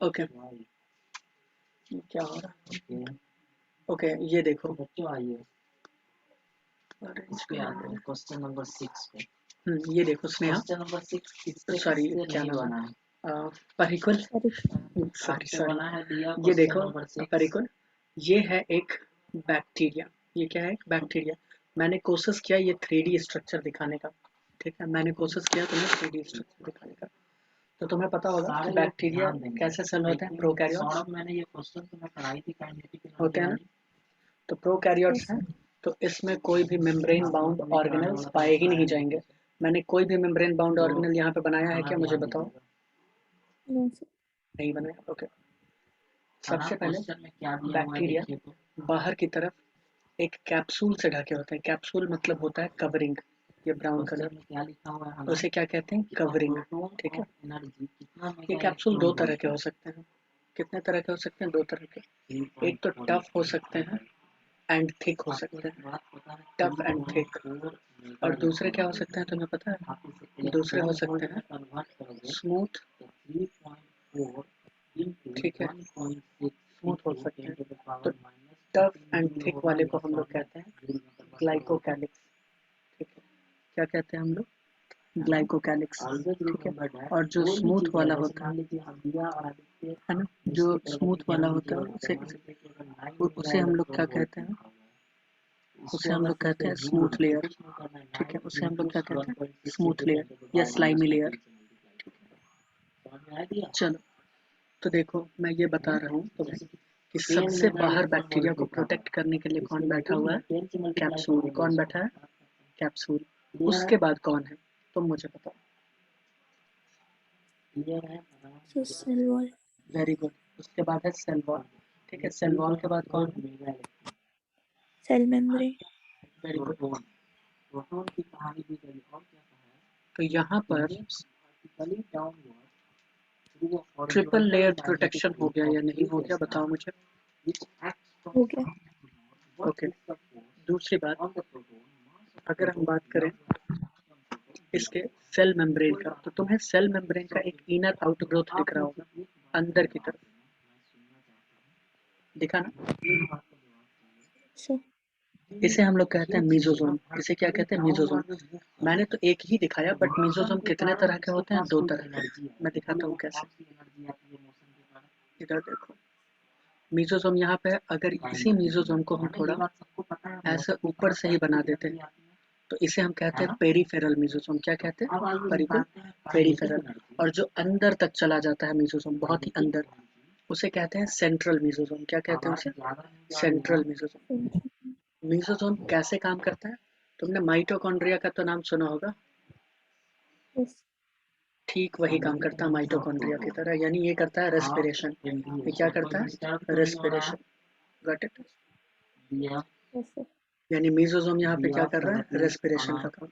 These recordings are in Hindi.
ओके, क्या हो रहा है? ओके, ये देखो क्वेश्चन नंबर 6 पे। ये देखो स्नेहा, क्वेश्चन नंबर 6 सॉरी क्या नाम है, परिकुल, सॉरी, ये देखो परिकुल, ये है एक बैक्टीरिया। ये क्या है? एक बैक्टीरिया। मैंने कोशिश किया ये 3D स्ट्रक्चर दिखाने का, ठीक है, मैंने कोशिश किया तुम्हें 3D स्ट्रक्चर दिखाने का। तो तुम्हें पता होगा कि बैक्टीरिया कैसे सेल होते हैं, प्रोकैरियोट्स मैंने ये क्वेश्चन तो मैं पढ़ाई थी काइनेटिक होते हैं ना, तो प्रोकैरियोट्स हैं। तो इसमें कोई भी मेम्ब्रेन बाउंड ऑर्गेनेल्स पाए ही नहीं जाएंगे। मैंने कोई भी मेम्ब्रेन बाउंड ऑर्गेनल यहाँ पे बनाया है क्या, मुझे बताओ। नहीं बनाया। ओके, सबसे पहले बैक्टीरिया बाहर की तरफ एक कैप्सूल से ढके होते हैं। कैप्सूल मतलब होता है कवरिंग। ये ब्राउन कलर में क्या लिखा हुआ है, उसे क्या कहते हैं? कवरिंग, ठीक है। ये कैप्सूल दो तरह के हो सकते हैं। कितने तरह के हो सकते हैं? दो तरह के। एक तो टफ हो सकते हैं एंड थिक हो सकते हैं, टफ एंड थिक। और दूसरे क्या हो सकते हैं तुम्हें पता है? दूसरे हो सकते हैं स्मूथ, ठीक है, स्मूथ हो सकते हैं। तो टफ एंड थिक वाले को हम लोग कहते हैं ग्लाइकोकैलिक्स, ठीक है। क्या कहते हैं हम लोग? ग्लाइकोकैलिक्स, ठीक है। और जो स्मूथ वाला होता है ना, जो स्मूथ वाला होता है उसे हम लोग क्या कहते हैं? उसे हम लोग कहते हैं स्मूथ लेयर, ठीक है। उसे हम लोग क्या कहते हैं? स्मूथ लेयर या स्लाइमी लेयर, ठीक है। चलो, तो देखो मैं ये बता रहा हूँ तुम्हें कि सबसे बाहर बैक्टीरिया को प्रोटेक्ट करने के लिए कौन बैठा हुआ है? कैप्सूल। कौन बैठा है? कैप्सूल। उसके बाद कौन है? तुम मुझे बताओ। Cell wall. Very good. उसके बाद है सेल वॉल, ठीक है। सेल वॉल के बाद कौन है? Cell membrane. Very good. तो यहाँ पर ट्रिपल लेयर प्रोटेक्शन हो गया या नहीं हो गया, बताओ मुझे। हो गया। ओके, दूसरी बात, अगर हम बात करें इसके सेल मेम्ब्रेन का, तो तुम्हें सेल मेम्ब्रेन का एक इनर आउट ग्रोथ दिख रहा होगा, अंदर की तरफ दिखा ना। इसे हम लोग कहते हैं मीजोजोम। इसे क्या कहते हैं? मीजोजोम। मैंने तो एक ही दिखाया, बट मीजोजोम कितने तरह के होते हैं? दो तरह के। मैं दिखाता हूँ कैसे। इधर देखो, मीजोजोम यहाँ पे है। अगर इसी मीजोजोम को हम थोड़ा ऐसे ऊपर से ही बना देते हैं तो इसे हम कहते हैं पेरीफेरल मीजोजोम। क्या कहते हैं? परिकल, पेरीफेरल। और जो अंदर तक चला जाता है मीजोजोम, बहुत ही अंदर, उसे कहते हैं सेंट्रल मीजोजोम। क्या कहते हैं उसे? Central mesosome. मीजोजोम कैसे काम करता है? तुमने माइटोकॉन्ड्रिया का तो नाम सुना होगा। ठीक वही काम करता है माइटोकॉन्ड्रिया की तरह, यानी ये करता है रेस्पिरेशन। ये क्या करता है? रेस्पिरेशन। Got it? यानी मीजोजोम यहाँ पे क्या कर रहा है? रेस्पिरेशन का काम।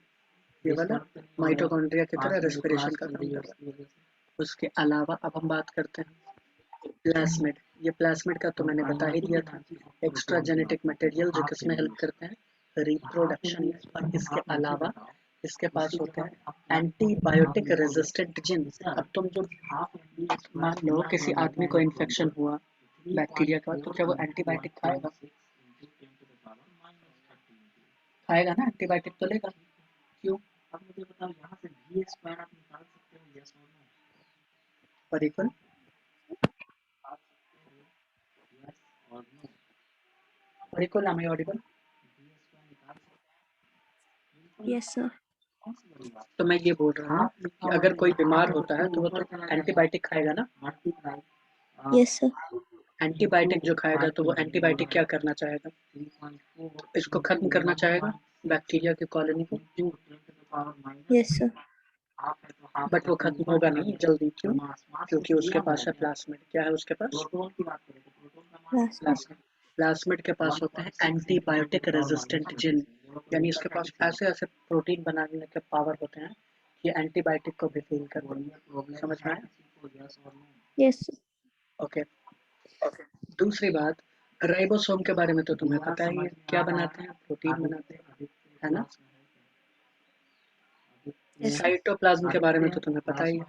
ये वाला माइटोकॉन्ड्रिया की तरह रेस्पिरेशन का काम कर रहा है। उसके अलावा अब हम बात करते हैं प्लाज्मिड। ये प्लाज्मिड का तो मैंने बता ही दिया था, एक्स्ट्रा जेनेटिक मटेरियल जो किसमें हेल्प करते हैं? रिप्रोडक्शन में। और इसके अलावा इसके पास होते हैं एंटीबायोटिक रेजिस्टेंट जीन। अब तुम जो मान लो किसी आदमी को इन्फेक्शन हुआ बैक्टीरिया का, तो क्या वो एंटीबायोटिक खाएगा? खाएगा ना, एंटीबायोटिक तो लेगा। क्यों? अब मुझे बताओ, यहाँ से V स्क्वायर आप निकाल सकते हो, यस और no? Parikal, Parikal, am I audible? Yes sir. तो मैं ये बोल रहा हूँ कि अगर कोई बीमार होता है तो वो तो एंटीबायोटिक खाएगा ना। Yes sir. एंटीबायोटिक जो खाएगा तो वो एंटीबायोटिक क्या करना चाहेगा? इसको खत्म करना चाहेगा, बैक्टीरिया की कॉलोनी को। Yes sir. बट वो खत्म होगा नहीं जल्दी। क्यों? क्योंकि उसके पास है प्लाज्मिड। क्या है उसके पास? प्लाज्मिड। प्लाज्मिड के पास होते हैं एंटीबायोटिक रेजिस्टेंट जीन, यानी इसके पास ऐसे ऐसे प्रोटीन बनाने के पावर होते हैं कि एंटीबायोटिक को भी फील कर देंगे। समझ में आया? यस। ओके। दूसरी बात, राइबोसोम के बारे में तो तुम्हें पता ही है, क्या बनाते हैं? प्रोटीन बनाते हैं, है ना। Yes. साइटोप्लाज्म के बारे में तो तुम्हें पता ही है,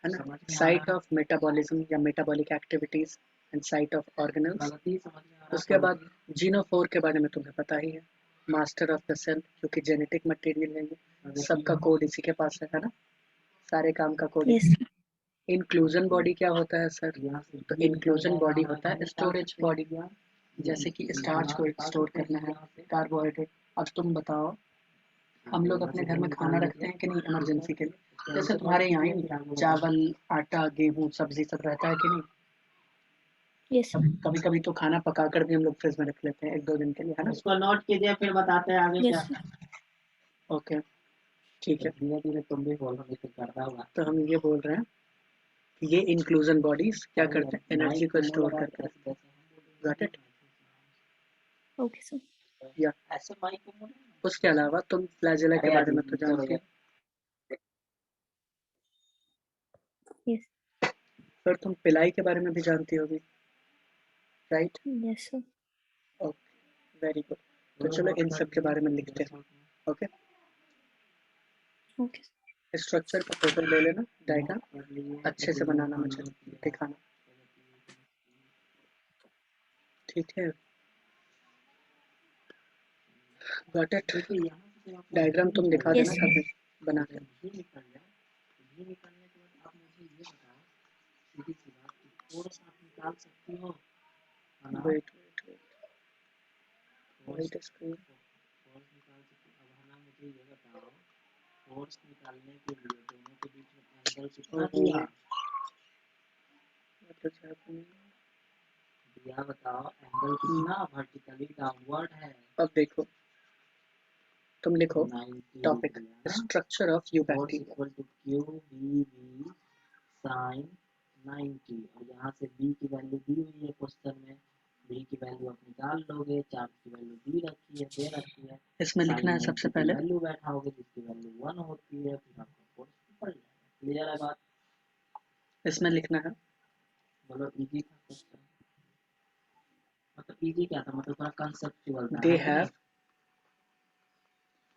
है ना, समझ में आ साइट रहा ऑफ मेटाबॉलिज्म या metabolic activities and site of है? ऑर्गेनल्स। गलती समझ में आ रहा उसके बाद जीनोफोर के बारे में तुम्हें पता ही है, मास्टर ऑफ द सेल, क्योंकि जेनेटिक मटेरियल है ये, सबका कोड इसी के पास है ना, सारे काम का code. Yes, sir. Inclusion body क्या होता है सर? यहाँ से तो B इंक्लूजन निकल बॉडी जाएगा, होता है निकाल स्टोरेज सकते बॉडी, हैं। जैसे कि ये स्टार्च को निकाल स्टोर सकते करना हैं है, यहाँ से। कार्बोहाइड्रेट। अब तुम बताओ, हम लोग अपने घर में खाना रखते हैं कि नहीं इमरजेंसी के लिए? जैसे तुम्हारे यहाँ ही चावल, आटा, गेहूँ, सब्जी सब रहता है कि नहीं? Yes, sir. कभी कभी तो खाना पका कर भी हम लोग फ्रिज में रख लेते हैं 1-2 दिन के लिए, है ना? उसको नोट कीजिए, फिर बताते हैं आगे Yes, क्या। sir. ओके, ठीक है। धीरे धीरे तुम भी बोलो, नहीं तो करता होगा। तो हम ये बोल रहे हैं कि ये इंक्लूजन बॉडीज क्या करते हैं, एनर्जी को स्टोर करके रखते हैं। Got it? Okay, sir. या ऐसे माइक में बोलो। उसके अलावा तुम फ्लैजेला के बारे में तो जानते हो, Yes. फिर तुम पिलाई के बारे में भी जानती होगी, right? Yes, sir. Okay, very good. तो चलो इन सब के बारे में लिखते हैं। Okay, Okay, sir. स्ट्रक्चर का फोटो ले लेना, डायग्राम अच्छे से बनाना, मुझे दिखाना, ठीक है? Got it? डायग्राम तुम दिखा Yes, देना sir. कभी बना के। घी निकल जाए, घी निकलने के बाद आप मुझे ये बताओ, सीधी सी बात, कि फोर्स आप निकाल सकती हो, है ना? Wait screen. फोर्स निकाल सकती हो। अब है ना, मुझे ये बताओ, फोर्स निकालने के लिए दोनों के बीच में एंगल कितना दिया? दिया बताओ, एंगल कितना वर्टिकली डाउनवर्ड है? अब देखो, तुम लिखो 90 टॉपिक डिग्री, है ना? Structure of you force bacteria. Equal to q b v sine 90, और यहाँ से बी की वैल्यू दी हुई है क्वेश्चन में, बी की वैल्यू आप निकाल लोगे, चार्ज की वैल्यू दी रखी है, दे रखी है, इसमें लिखना है सबसे पहले, वैल्यू बैठा होगी जिसकी वैल्यू 1 होती है, फिर आपका फोर्स निकल जाएगा। क्लियर है बात? इसमें लिखना है, बोलो इजी था क्वेश्चन, मतलब इजी क्या था, मतलब थोड़ा कंसेप्चुअल था, दे है कि हैव नहीं?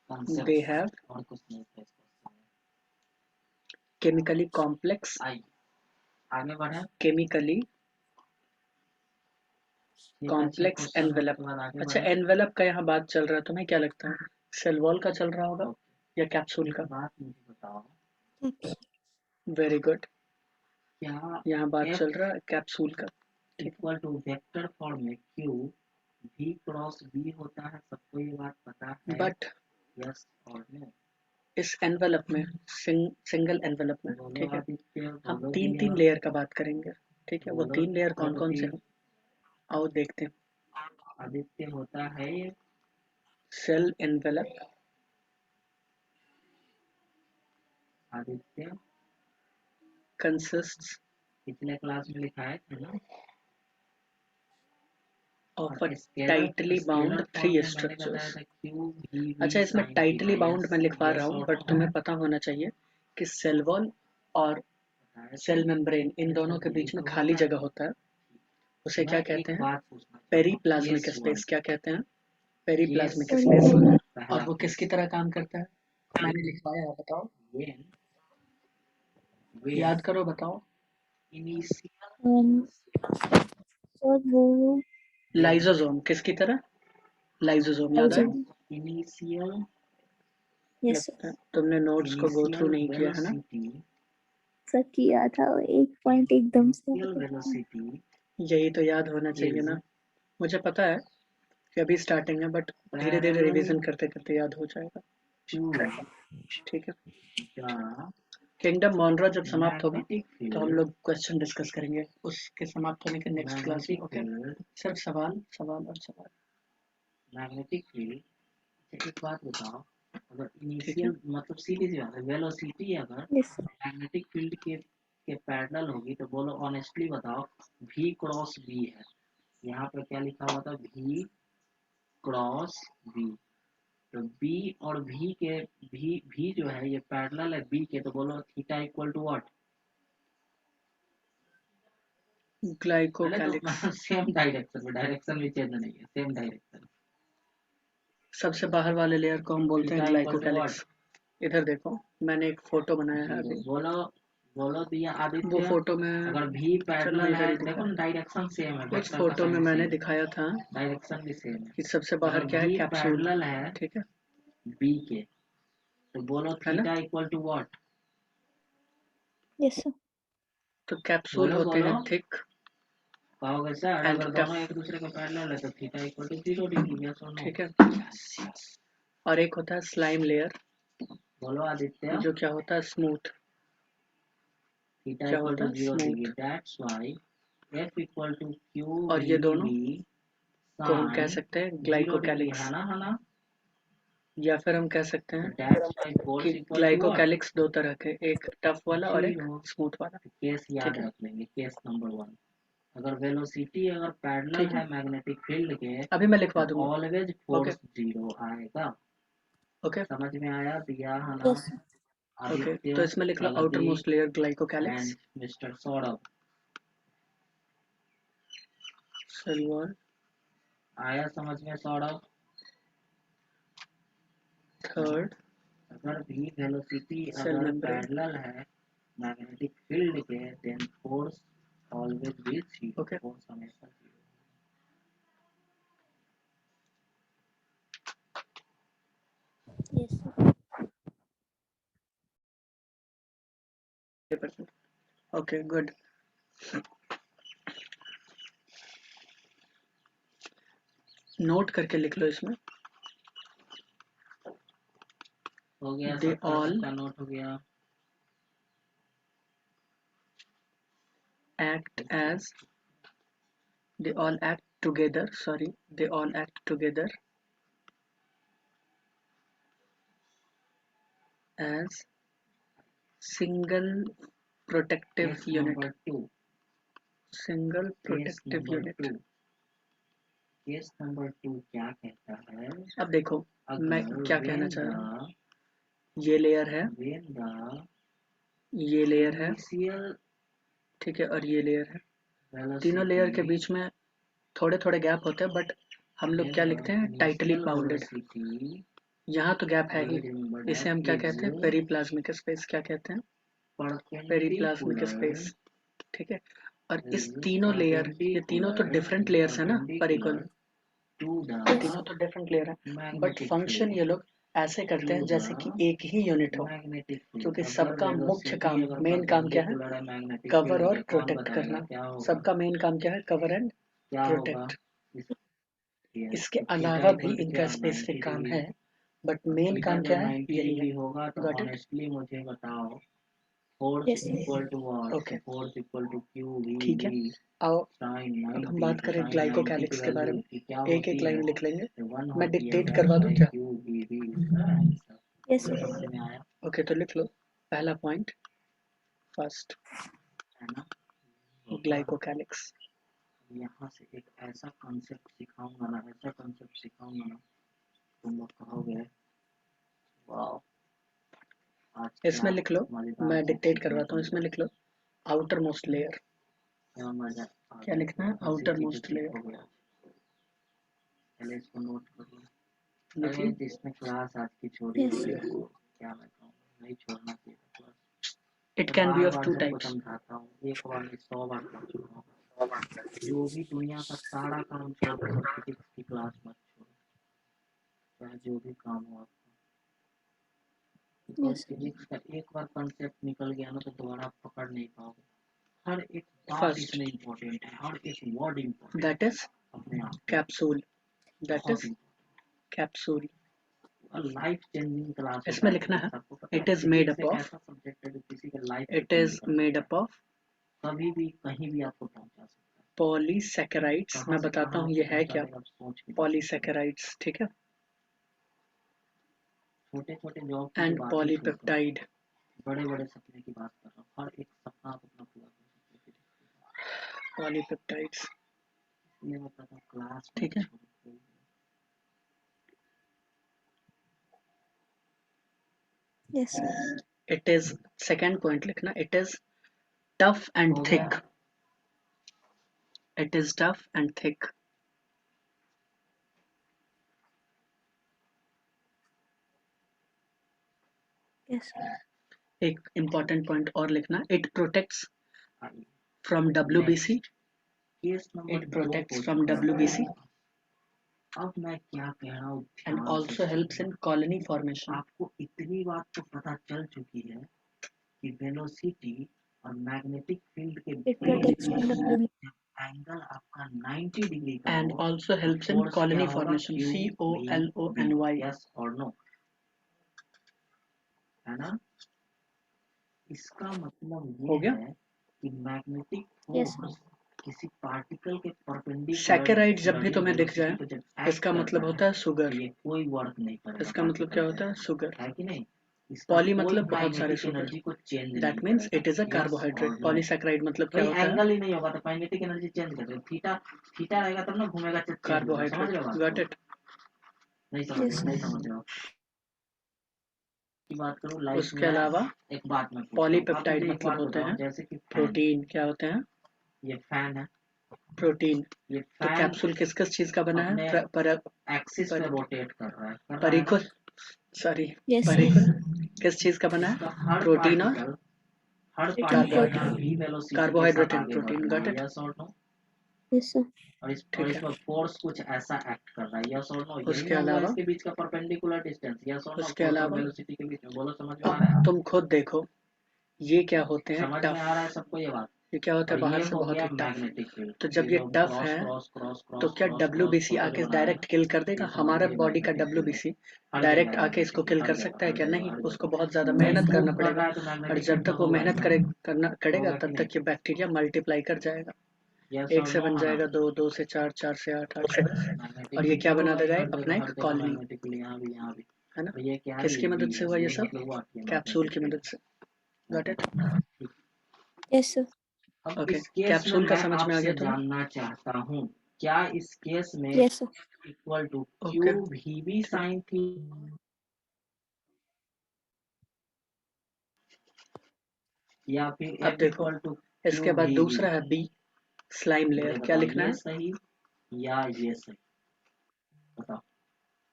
कंसेप्ट और कुछ नहीं था इस क्वेश्चन में। केमिकली कॉम्प्लेक्स, आइए आगे बढ़े। Chemically complex envelope. अच्छा, एनवेलप का यहाँ बात चल रहा है, तुम्हें क्या लगता है सेल वॉल का चल रहा होगा या कैप्सूल का? बात मुझे बताओ, वेरी गुड, क्या यहाँ बात F चल रहा है कैप्सूल का। इक्वल टू वेक्टर फॉर्म में Q V क्रॉस B होता है? सबको ये बात पता है? बट यस और नो? इस एनवेलप में, सिंगल एनवेलप में, ठीक है, हम 3 लेयर का बात करेंगे, ठीक है? वो 3 लेयर कौन कौन से हैं, आओ देखते हैं। आदित्य होता है सेल एनवेलप, आदित्य consists पिछले क्लास में लिखा है ना, of a tightly bound 3 structures। अच्छा, इसमें टाइटली बाउंड मैं लिखवा रहा हूँ, बट तुम्हें पता होना चाहिए कि सेल वॉल और सेल मेम्ब्रेन, इन दोनों के बीच में खाली जगह होता है, उसे क्या कहते हैं, पेरीप्लाज्मिक स्पेस। क्या कहते हैं? Periplasmic space. और वो किसकी तरह काम करता है, मैंने लिखवाया है, बताओ, याद करो, बताओ। Sir, वो लाइजोसोम किसकी तरह, लाइजोसोम याद है? Initial, yes, sir. लगता है तुमने नोट्स को गो थ्रू नहीं किया है ना? सर किया था, एक पॉइंट एकदम से वेलोसिटी, यही तो याद होना चाहिए ना, मुझे पता है कि अभी स्टार्टिंग है, बट धीरे धीरे रिवीजन करते करते याद हो जाएगा, ठीक है? किंगडम मॉनरो जब समाप्त होगा तो हम लोग क्वेश्चन डिस्कस करेंगे उसके समाप्त होने के नेक्स्ट क्लास में। ओके, सिर्फ सवाल सवाल और सवाल। मैग्नेटिक फील्ड, एक बात बताओ, अगर इनिशियल मतलब सीधी सी बात है, वेलोसिटी अगर yes, sir. मैग्नेटिक फील्ड के पैरेलल होगी तो बोलो ऑनेस्टली बताओ, V क्रॉस B है, यहाँ पर क्या लिखा हुआ था, V क्रॉस B, तो B और V के V जो है ये पैरेलल है B के, तो बोलो theta equal to what? Glycocalyx, same direction में, डायरेक्शन भी चेंज नहीं है, सेम डायरेक्शन। सबसे बाहर वाले लेयर को हम बोलते हैं ग्लाइकोकैलिक्स। इधर देखो, मैंने एक फोटो बनाया है अभी, बोलो बोलो दिया वो आदित्य। फोटो में अगर भी चलो पैरेलल इधर है ही देखो दिखा, डायरेक्शन सेम है, इस वेक्टर का फोटो में साइन मैंने सेम, दिखाया था डायरेक्शन भी सेम है। कि सबसे बाहर अगर क्या है, भी कैप्सूल, पैरेलल है ठीक है बी के, तो बोलो है ना। Theta equal to what? Yes, sir. तो कैप्सूल बोलो होते हैं बोलो, थिक कहोगे सर एंड अगर टफ, दोनों एक दूसरे के पैरेलल है तो theta equal to 0 degree, yes और नो? ठीक है। और एक होता है स्लाइम लेयर, बोलो आदित्य। जो क्या होता है, स्मूथ, थीटा क्या इक्वल होता टू है, 0 degree, smooth. That's why F equal to q और वी ये दोनों बी को हम कह साइन सकते हैं 0 डिग्री, ग्लाइकोकैलिक्स, है ना? या फिर हम कह सकते तो हैं दैट्स व्हाई कि force equal to what? Glycocalyx दो तरह के, एक टफ वाला और एक 0। स्मूथ वाला, तो केस ठीक याद है रख लेंगे, केस नंबर 1। अगर वेलोसिटी अगर पैरेलल ठीक है। है मैग्नेटिक फील्ड के, अभी मैं लिखवा तो दूंगा, ऑलवेज ओके फोर्स 0 आएगा। ओके समझ में आया दिया है ना? Yes, sir. ओके। तो आदित्य, इसमें लिख लो आउटर प्रगति most layer glycocalyx, and mister Saurabh. Cell wall, आया समझ में सौरभ? है ना? थर्ड अगर भी वेलोसिटी सेल अगर मेम्ब्रेन, पैरेलल है मैग्नेटिक फील्ड के, then force always be 0, okay. Force हमेशा 0। Yes, sir. Okay good. Note करके लिख लो इसमें, हो गया, दे 70 तक ऑल का नोट हो गया। act as, they all act together, sorry, they all act together as single protective case unit, number 2, single case protective number unit। 2, case number 2 क्या कहता है? अब देखो मैं अगर क्या कहना when चाह रहा हूँ, the ये लेयर है, when the ये लेयर है, initial ठीक है, और ये लेयर है। तीनों लेयर के velocity बीच में थोड़े थोड़े गैप होते हैं, बट हम लोग when क्या the लिखते हैं, टाइटली initial बाउंडेड। velocity, यहाँ तो गैप है ही, always remember इसे that, हम क्या is कहते हैं, पेरीप्लाज्मिक स्पेस, क्या कहते हैं, पेरीप्लाज्मिक perpendicular स्पेस, ठीक है। और is इस तीनों लेयर, ये तीनों तो डिफरेंट लेयर्स है ना, पर इक्वल, perpendicular to ये Yes, तीनों sir. तो डिफरेंट लेयर है, बट magnetic फंक्शन field, ये लोग ऐसे करते to हैं जैसे कि the एक ही यूनिट हो, मैग्नेटिक फील्ड। क्योंकि अगर सबका मुख्य वेलोसिटी काम, अगर मेन काम क्या है, परपेंडिकुलर है मैग्नेटिक कवर फील्ड और के, कौन प्रोटेक्ट बताएगा करना। क्या होगा? सबका मेन काम क्या है, कवर एंड क्या होगा? प्रोटेक्ट। इस yes, इसके तो थीटा अलावा भी इक्वल टू इनका क्या, 90 स्पेसिफिक काम डिग्री। है, बट और मेन थीटा काम क्या जब है, 90 यही है। डिग्री होगा तो गॉट इट, ऑनेस्टली मुझे बताओ, force Yes, sir. Equal to what? तो okay force equal to q v ठीक है। बी आओ साइन अब हम 90। बात तो करें साइन 90 की ग्लाइकोकैलिक्स के बारे वैल्यू में, की क्या एक एक होती है? लाइन लिख लेंगे, तो 1 मैं होती है, डिक्टेट करवा दैट्स दूं व्हाई क्या, क्यू बी बी इसका आंसर। Yes, sir. समझ में आया? ओके तो लिख लो पहला पॉइंट, फर्स्ट है ना? होगा। ग्लाइकोकैलिक्स, यहाँ से एक ऐसा कॉन्सेप्ट सिखाऊंगा ना, ऐसा कॉन्सेप्ट सिखाऊंगा ना, तुम लोग कहोगे वाह, आज क्या इसमें लिख लो, मजेदार मैं चीज डिक्टेट सीखने करवाता को हूँ, मिला। इसमें लिख लो आउटर मोस्ट लेयर, क्या मजा आ क्या गया, लिखना है, हंसी आउटर चीजें मोस्ट लेयर, सीखोगे आज। पहले इसको नोट कर लो। लिख अरे ली। जिसने क्लास आज की छोड़ी Yes, है sir. उसको क्या मैं कहूँ, नहीं छोड़ना चाहिए क्लास। इट मैं can be bar of bar to सबको टाइप्स, समझाता हूँ, एक बार नहीं 100 बार कह चुका हूँ, जो भी दुनिया का सारा काम छोड़ दो, पर फिजिक्स की क्लास मत छोड़ो, चाहे जो भी काम हो आपका। Because Yes, sir. फिजिक्स का एक बार कंसेप्ट निकल गया ना तो दोबारा आप पकड़ नहीं पाओगे। हर एक बात फर्स्ट इसमें इम्पोर्टेंट है, हर एक वर्ड इम्पोर्टेंट दैट है इज अपने आप में, कैप्सूल, दैट बहुत इज इम्पोर्टेंट। कैप्सूल। और लाइफ चेंजिंग क्लास होता इसमें है लिखना है, फिजिक्स, आपको पता है it is made physics up एक ऑफ, ऐसा सब्जेक्ट है जो किसी के लाइफ को इट चेंज इज कर मेड सकता अप है, ऑफ कभी भी कहीं भी आपको पहुंचा सकता है। पॉलीसैकेराइड्स, कहाँ मैं से बताता कहाँ हूँ ये आपको है पहुंचा क्या, देगा आप सोच भी नहीं सकते। पॉलीसैकेराइड्स, ठीक है, छोटे छोटे जॉब की तो एंड बात ही छोड़ दो, पॉलीपेप्टाइड, बड़े बड़े सपने की बात कर रहा हूँ, हर एक सपना आप अपना पूरा कर सकते हो फिजिक्स के साथ। पॉलीपेप्टाइड्स, इसलिए मैं कहता हूँ क्लास मत ठीक है। छोड़ो। Yes, sir. It is, second point लिखना, इट इज टफ एंड हो गया। Thick, it is tough and thick, Yes, sir. एक इम्पोर्टेंट पॉइंट और लिखना, it protects from WBC, case number it protects from WBC अब मैं क्या कह रहा हूँ and also helps in colony formation. आपको इतनी बात तो पता चल चुकी है कि वेलोसिटी और मैग्नेटिक फील्ड के It protects from the wind. Angle आपका 90 डिग्री का एंड हो also helps in force colony क्या होगा? Formation, COLONY। यस और नो, है ना? इसका मतलब हो ये गया? है कि मैग्नेटिक Yes. फोर्स किसी पार्टिकल के परपेंडिकुलर सैकेराइड जब भी तुम्हें दिख जाए इसका मतलब होता है सुगर, ये कोई वर्क नहीं करेगा। इसका मतलब क्या होता है? सुगर। है कि नहीं? पॉली मतलब बहुत सारे सुगर, एनर्जी को change that means it is a carbohydrate. Polysaccharide मतलब क्या होता है? एंगल ही नहीं होगा तो काइनेटिक एनर्जी चेंज कर देगा। थीटा थीटा रहेगा तब ना घूमेगा, कार्बोहाइड्रेट। Got it? नहीं Yes. समझ रहे हो की बात करूं लाइफ उसके में। अलावा एक बात मैं पॉलीपेप्टाइड मतलब होते हैं जैसे कि प्रोटीन। क्या होते हैं? ये फैन है, प्रोटीन। ये तो फैन कैप्सूल किस किस चीज का बना है? एक्सिस पे रोटेट कर रहा है परिकुल, सॉरी, Yes. परिकुल किस चीज का बना है? हर प्रोटीन और हर It is पार्टिकल protein. भी वेलोसिटी के कार्बोहाइड्रेट साथ एंड आगे बढ़ प्रोटीन। रहा गॉट है। इट? यस और नो? Yes, sir. और ठीक है। इसमें फोर्स कुछ ऐसा एक्ट कर रहा है। यस और नो? यही उसके ना हुआ अलावा इसके बीच का परपेंडिकुलर डिस्टेंस। यस और नो? उसके फोर्स और अलावा वेलोसिटी के बीच में। बोलो समझ में आ रहा अब है? तुम खुद देखो, ये क्या होते हैं? समझ में आ टफ। रहा है सबको ये बात? ये क्या होता है? और बाहर ये से हो बहुत गया ही टफ। Magnetic field. तो जब ये टफ है तो क्या WBC आके डायरेक्ट किल कर देगा? हमारा बॉडी का WBC डायरेक्ट आके इसको किल कर सकता है क्या? नहीं, उसको बहुत ज्यादा मेहनत करना पड़ेगा। और जब तक वो मेहनत करेगा तब तक ये बैक्टीरिया मल्टीप्लाई कर जाएगा। 1 से बन जाएगा 2, 2 से 4, 4 से 8, 8 से 10, और ये क्या बना देगा? अपना एक कॉलोनी, है ना? किसकी मदद से हुआ ये सब? कैप्सूल की मदद से। Got it? Yes, sir. Okay, capsule का समझ में आ गया तुम्हें? जानना चाहता हूँ क्या इस केस में Yes, sir. Equal to okay. Q भी साइन थी या फिर अब देखो, इसके बाद दूसरा है B, स्लाइम लेयर। क्या लिखना है? सही या ये सही? बताओ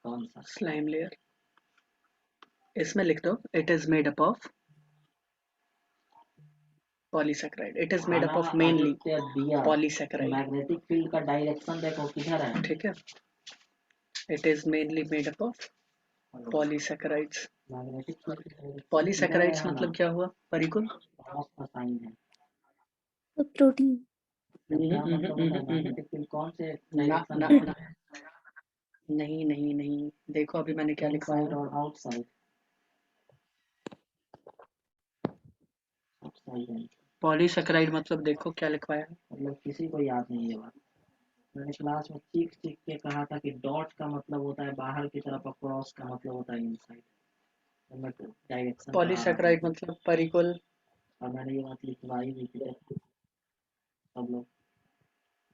कौन सा? Slime layer. इसमें लिख दो, it is made up of polysaccharide. It is made up of mainly polysaccharide. Magnetic field का डायरेक्शन देखो किधर है। ठीक है, it is mainly made up of polysaccharides. Magnetic field polysaccharides मतलब क्या हुआ? परिकुल? का साइन है। The protein. मैग्नेटिक फील्ड कौन से ना ना डायरेक्शन ना, नहीं नहीं नहीं, देखो अभी मैंने क्या लिखवाया इनसाइड और आउटसाइड? पॉलीसैकेराइड मतलब देखो क्या लिखवाया है। मतलब किसी को याद नहीं है बात। मैंने क्लास में चीख चीख के कहा था कि डॉट का मतलब होता है बाहर की तरफ और क्रॉस का मतलब होता है इनसाइड। डायरेक्शन पॉलीसैकेराइड मतलब परिकुल। और मैंने ये बात लिखवाई भी थी सब लोग।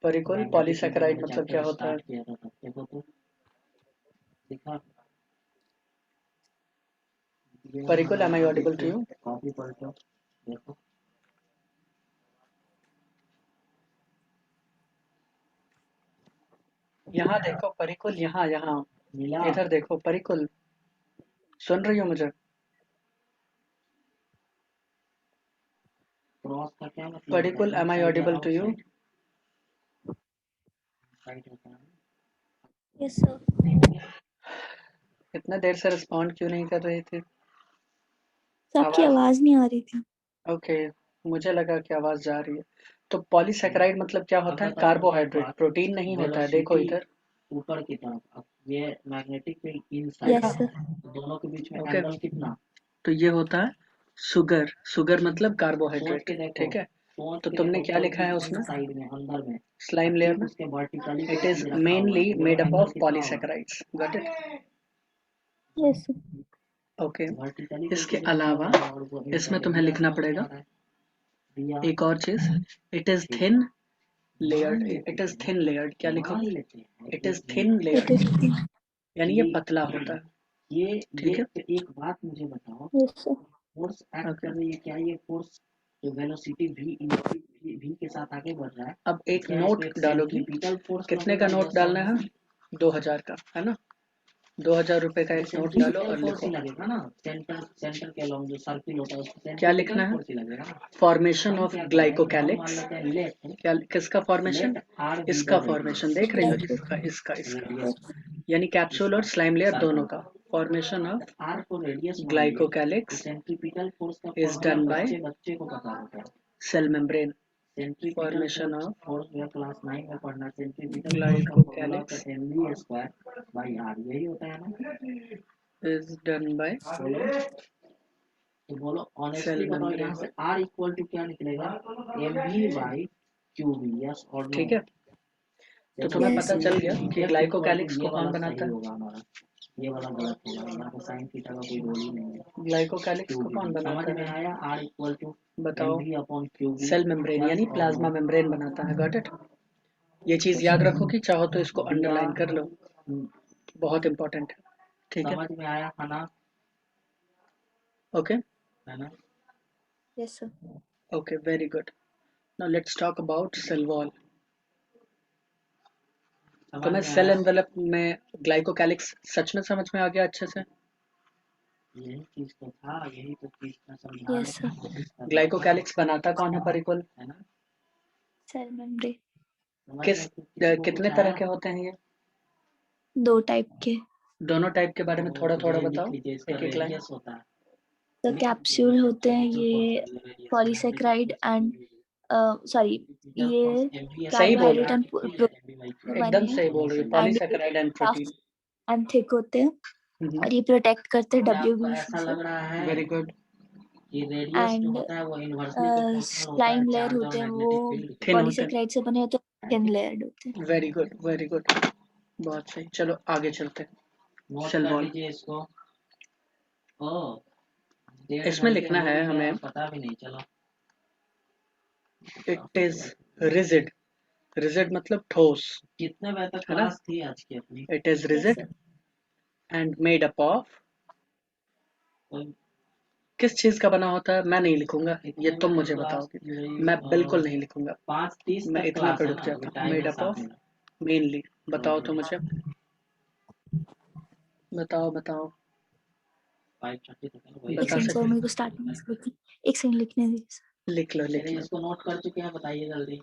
परिकुल पॉलीसैकेराइड मतलब क्या होता है? देखो तो दिखा Parikul, am I audible to you? Copy पलटो देखो। यहाँ देखो परिकुल, यहाँ यहाँ मिला इधर देखो परिकुल, सुन रही हो मुझे? क्रॉस का क्या मतलब? परिकुल, am I audible to you? Yes, sir. इतना देर से रिस्पॉन्ड क्यों नहीं कर रही थी? सबकी आवाज नहीं आ रही थी। ओके, मुझे लगा कि आवाज जा रही है। तो पॉलीसैकेराइड मतलब क्या होता है? कार्बोहाइड्रेट, प्रोटीन नहीं होता है। देखो इधर ऊपर की तरफ, अब ये magnetic field inside. Yes, sir. दोनों के बीच में ओके। एंगल कितना? तो ये होता है सुगर। सुगर मतलब कार्बोहाइड्रेट। ठीक है, तो तुमने क्या लिखा है उसमें साइड में अंदर में स्लाइम लेयर में? उसके vertically it is mainly made up of polysaccharides. Got it? Yes, sir. Okay, इसके अलावा इसमें तुम्हें लिखना पड़ेगा एक और चीज, it is thin layered. It is thin layered. क्या लिखोगे? It is thin It layered, is thin. यानी ये पतला होता है। ये ठीक है। एक बात मुझे बताओ, Yes, sir. फोर्स एक्ट कर रही है क्या? ये फोर्स जो वेलोसिटी v के साथ आगे बढ़ रहा है। अब एक नोट डालोगी, कितने का नोट डालना है? 2000 का, है ना? 2000 रुपए का एक नोट डालो और सेंट्रीपिटल फोर्स ही लिखो। लगेगा ना, सेंटर के अलोंग जो सर्किल होता है उसको क्या लिखना है? फोर्स ही लगेगा ना। फॉर्मेशन ऑफ क्या कर रहा है कि हम मान ग्लाइकोकैलिक्स। लेते हैं लेट क्या किसका फॉर्मेशन? लेट आर इसका फॉर्मेशन देख रही हो, इसका इसका इसका रेडियस यानी कैप्सूल और स्लाइम लेयर दोनों का फॉर्मेशन ऑफ आर को रेडियस ग्लाइकोकैलिक्स सेंट्रीपिटल फोर्स का is done by बच्चे को पता होता है। cell membrane. Centripetal Formation of force में क्लास 9 में पढ़ना, सेंट्रीपिटल फोर्स का फॉर्मूला होता glycocalyx है mv स्क्वायर बाई आर, यही होता है ना। is done by तो बोलो cell ऑनेस्टली बताओ, membrane. यहाँ से R इक्वल टू क्या निकलेगा, mv बाई क्यूबी, यस और नो। ठीक है, तो तुम्हें Yes. पता चल गया कि ग्लाइकोकैलिक्स को ये कौन वाला बनाता सही है? होगा हमारा, ये वाला गलत होगा, यहाँ पे साइन थीटा का कोई रोल ही नहीं है। ग्लाइकोकैलिक्स को कौन समझ बनाता में है? आया, R इक्वल टू बताओ। mv upon q B, cell membrane यानी प्लाज्मा मेम्ब्रेन बनाता है। Got it? ये चीज याद रखो, कि चाहो तो इसको अंडरलाइन कर लो, बहुत इंपॉर्टेंट है। ठीक है, समझ में आया है ना? ओके, है ना? Yes, sir. Okay, very good. Now let's talk about cell wall. तो मैं सेल एनवेलप में ग्लाइकोकैलिक्स सच में समझ में आ गया अच्छे से? यही चीज तो था, यही तो चीज मैं समझा Yes, sir. ग्लाइकोकैलिक्स बनाता कौन है परिकुल? है ना? Cell membrane. किस कितने तरह के होते हैं ये? 2 टाइप के। दोनों टाइप के बारे में थोड़ा थोड़ा बताओ, एक एक लाइन। होता है तो कैप्सूल होते हैं ये पॉलीसेकेराइड एंड सॉरी ये सही बोल कार्बोहाइड्रेट रहे एंड हैं, प्रोटीन एकदम बने हैं सही बोल रही है, and polysaccharide and protein. And thick होते हैं और ये प्रोटेक्ट करते हैं WBC से। Very good. कि रेडियस जो एंड होता है वो इनवर्सली प्रोपोर्शनल होता है स्लाइम लेयर चार्ज और होते हैं, वो मैग्नेटिक फील्ड के। थिन होते हैं। पॉलीसेकेराइड से बने होते हैं, थिन लेयर्ड होते हैं। वेरी गुड, वेरी गुड, बहुत सही। चलो आगे चलते हैं। नोट सेल कर वॉल, लीजिए इसको। ओ, इसमें लिखना है हमें, पता भी नहीं चला। It is rigid. रिजिड मतलब ठोस, कितने बजे तक है ना? क्लास थी आज की अपनी? It is rigid and made up of, किस चीज का बना होता है मैं नहीं लिखूंगा, ये तुम मुझे बताओगे, मैं बिल्कुल नहीं लिखूंगा, 5:30 मैं तक इतना क्लास पे है रुक ना, जाता हूँ। टाइम मेड है अप 7 ऑफ मिनट। मेनली, बताओ तो मुझे, बताओ बताओ, 5:30 तक है, एक बता सेकंड सर, सकते, मेरे को स्टार्टिंग में लिखनी, एक सेकंड लिखने दीजिए। लिख लो लिख लो। इसको नोट कर चुके हैं, बताइए जल्दी।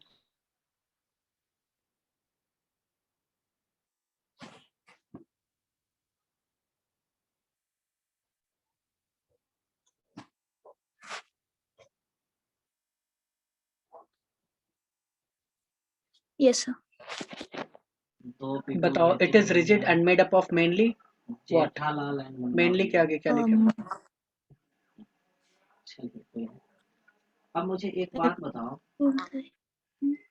Yes sir. बताओ, it is rigid and made up of mainly what? Jethalal and Munna mainly के आगे क्या लिखे? अब मुझे एक बात बताओ,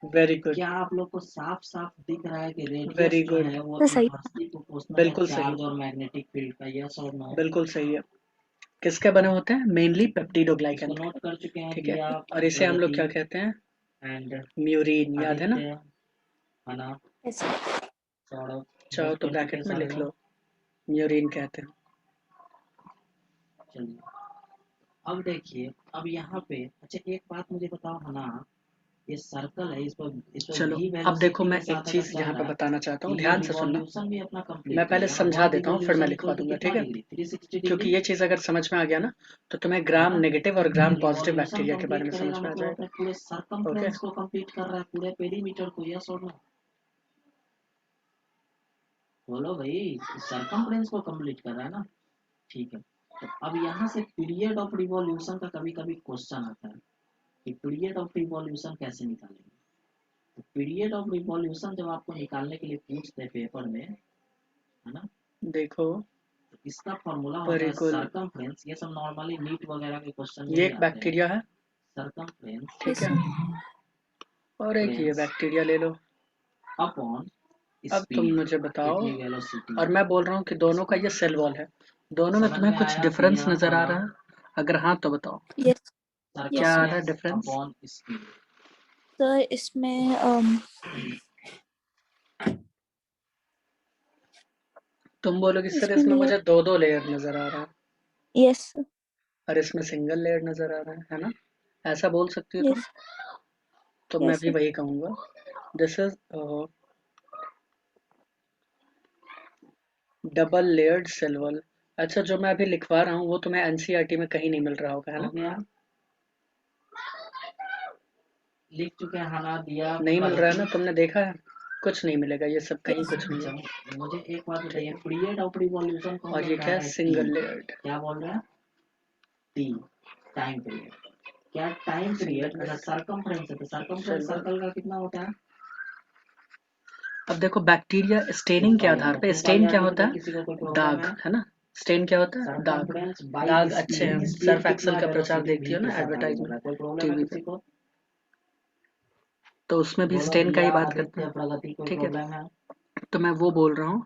वेरी गुड, क्या आप लोग को साफ साफ दिख रहा है कि वेरी रेडियस जो गुड, है वो तो सही। इनवर्सली प्रोपोर्शनल है बिल्कुल सही, चार्ज और मैग्नेटिक फील्ड का, यस और नो? बिल्कुल सही है। किसके बने होते हैं? Mainly peptidoglycan. नोट कर चुके हैं। ठीक है, और इसे हम लोग क्या कहते हैं? एंड म्यूरिन, याद है ना? है ना? यस सौरभ, चाहो तो ब्रैकेट में लिख लो, म्यूरिन कहते हैं। चलिए अब देखिए, अब यहाँ पे अच्छा एक बात मुझे बताओ है ना, ये सर्कल है, इस पर चलो v अब देखो, वेलोसिटी मैं के साथ एक अगर चीज चल यहाँ रहा पे है बताना चाहता तो हूँ, ये ध्यान से सुनना। रिवॉल्यूशन भी अपना कंप्लीट मैं पहले करेगा। समझा वन देता हूँ, फिर मैं रिवॉल्यूशन लिखवा इक्वल टू दूंगा, कितना ठीक है? डिग्री? 360 क्योंकि डिग्री। ये चीज अगर समझ में आ गया ना, तो तुम्हें ग्राम हाँ। नेगेटिव और ग्राम तो पॉजिटिव रिवॉल्यूशन बैक्टीरिया के बारे में कंप्लीट समझ करेगा में आ मतलब जाएगा। अपने पूरे ओके, सर्कमफ्रेंस को कंप्लीट कर रहा है, पूरे पेरीमीटर को, यस और नो? बोलो भाई, सर्कमफ्रेंस को कंप्लीट कर रहा है ना? ठीक है, तो अब यहाँ से पीरियड ऑफ रिवॉल्यूशन का कभी कभी क्वेश्चन आता है कि पीरियड ऑफ रिवॉल्यूशन कैसे निकालेंगे। तो पीरियड ऑफ रिवॉल्यूशन जब आपको निकालने के लिए पूछते हैं पेपर में, है ना, देखो तो इसका फॉर्मूला होता है परिकुल, सर्कमफ्रेंस। ये सब नॉर्मली नीट वगैरह के क्वेश्चन में ये ही एक आते हैं। बैक्टीरिया है, सर्कमफ्रेंस ठीक है, और एक ये बैक्टीरिया ले लो। अपॉन अब तुम स्पीड, मुझे बताओ, वेलोसिटी। और मैं बोल रहा हूँ कि दोनों का ये सेल वॉल है, दोनों में तुम्हें कुछ डिफरेंस नजर आ रहा है? अगर हाँ तो बताओ, यस क्या आ रहा है डिफरेंस? Upon speed. सर, इसमें तुम बोलोगे सर इसमें इसमें लेयर, मुझे दो दो लेयर नजर आ रहा है, यस और इसमें सिंगल लेयर नजर आ रहा है ना? ऐसा बोल सकती हो तुम? यस तो मैं यस भी वही कहूंगा, this is double layered cell wall. अच्छा, जो मैं अभी लिखवा रहा हूँ वो तुम्हें एनसीईआरटी में कहीं नहीं मिल रहा होगा, है हो ना? गया, लिख चुके हैं हना दिया नहीं मिल रहा है ना? प्रगति। तुमने देखा है? कुछ नहीं मिलेगा, ये सब कहीं Yes. कुछ नहीं है। अच्छा, मुझे एक बात ठीक बताइए, है। पीरियड ऑफ रिवॉल्यूशन को हम और लोग ये कह क्या है? रहे हैं सिंगल टी। लेयर्ड क्या बोल रहे हैं? T, time period. क्या टाइम पीरियड अगर सर्कमफ्रेंस है तो सर्कमफ्रेंस सेल वॉल। सर्कल का कितना होता है? अब देखो, बैक्टीरिया स्टेनिंग के आधार पे, स्टेन क्या होता है? किसी को कोई प्रॉब्लम दाग, है? है ना? स्टेन क्या होता है? दाग। सर्कमफ्रेंस बाय दाग अच्छे स्पीड, हैं। स्पीड सर्फ कितना एक्सल है का प्रचार वेलोसिटी देखती v हो के ना साथ आगे बढ़ रहा एडवर्टाइजमेंट है, कोई प्रॉब्लम है टीवी पे, किसी को? तो उसमें भी बोलो स्टेन का ही दिया, बात करते आदित्य, हैं। प्रगति, कोई ठीक है, प्रॉब्लम है? तो मैं वो बोल रहा हूँ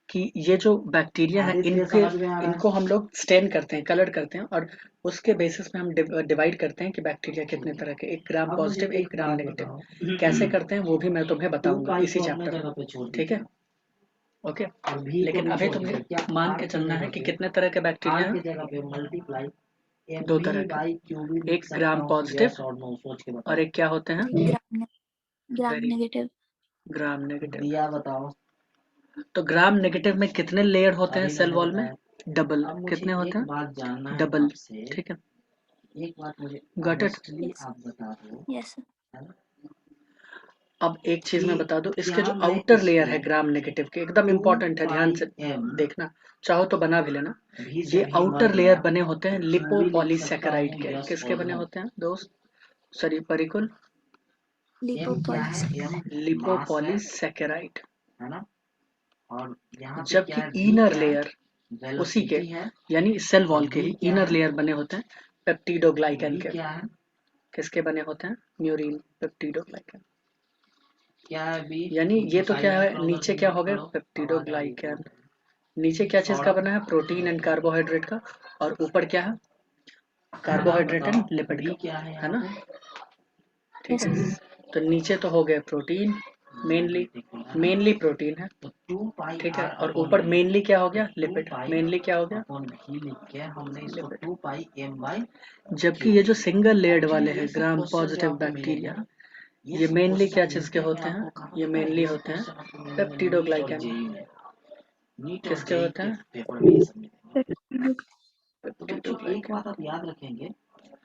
कि ये जो बैक्टीरिया है आदित्य इनके, समझ में आ रहा है? इनको हम लोग स्टेन करते हैं, कलर करते हैं, और उसके बेसिस पे हम डिवाइड करते हैं कि बैक्टीरिया कितने तरह के, एक ग्राम अब मुझे पॉजिटिव, एक एक ग्राम बात नेगेटिव। बताओ, कैसे करते हैं वो भी मैं तुम्हें 2 बताऊंगा पाई इसी को अपने चैप्टर में। जगह पे छोड़ ठीक है, दीजिए ओके। और v को लेकिन भी अभी छोड़ दीजिए। क्या तुम्हें मान r के की चलना है जगह कि पे, कितने तरह के बैक्टीरिया r हैं? की जगह पे मल्टीप्लाई दो mv तरह के, बाई qv लिख एक सकता ग्राम हूँ? पॉजिटिव यस और नो, सोच के और बताओ। एक क्या होते हैं? ग्राम वेरी, नेगेटिव। Gram negative. दिया बताओ। तो ग्राम नेगेटिव में कितने लेयर होते हैं अभी सेल मैंने वॉल में? बताया। डबल। अब मुझे कितने होते एक हैं? बात जानना है डबल। आपसे, ठीक है, एक बात मुझे गॉट इट। Honestly Yes. आप बता दो, Yes. है ना, अब एक चीज मैं कि बता दूं, इसके क्या जो मैं आउटर लेयर है इसको ग्राम नेगेटिव के, एकदम 2 इंपॉर्टेंट है, ध्यान पाई से m देखना, चाहो तो बना भी लेना। भी से ये भी मर आउटर लेयर गया बने होते हैं तो qv लिख सकता लिपोपॉलीसैकेराइड हूँ? के। यस किसके और बने नो। होते हैं दोस्त? सॉरी परिकुल, m क्या है? Lipopolysaccharide. m मास लिपोपॉलीसैकेराइड। है ना, और यहाँ पे क्या जबकि है? v इनर क्या है? लेयर उसी के, वेलोसिटी है। यानी सेल और वॉल के v ही क्या इनर है? लेयर बने होते हैं पेप्टिडोग्लाइकन v के। क्या है? किसके बने होते हैं? Murein peptidoglycan. क्या है v? यानी ये तो क्या साइलेंट है, रहो, उधर नीचे से क्या मत हो गया? पढ़ो, आवाज आ रही है पेप्टिडोग्लाइकन। बहुत। नीचे क्या चीज का सौरभ, बना है? प्रोटीन एंड कार्बोहाइड्रेट का। और ऊपर क्या है? है ना, कार्बोहाइड्रेट बताओ एंड लिपिड v का, क्या है है यहाँ ना? पे? ठीक Yes. है, तो नीचे तो हो गए प्रोटीन, मेनली, देखो है ना, मेनली प्रोटीन है। तो 2 पाई ठीक है, r और अपॉन ऊपर v, मेनली क्या हो तो गया? 2 लिपिड। पाई मेनली क्या हो गया? अपॉन v लिख के हमने इसको लिपिड। 2 पाई m बाई जबकि q। ये जो सिंगल लेयर्ड वाले एक्चुअली हैं ये सब ग्राम क्वेश्चन जो पॉजिटिव आपको मिलेंगे बैक्टीरिया, ना, ये ये सब मेनली क्या क्वेश्चन चीज के मिलते हैं होते हैं? आपको कहाँ ये पता है? मेनली ये सब होते हैं क्वेश्चन आपको मिलेंगे नीट और पेप्टिडोग्लाइकन। जेई में, नीट और किसके जेई होते के हैं? पेपर में ये सब मिलेंगे। तो बच्चों एक पेप्टिडोग्लाइकन। बात आप याद रखेंगे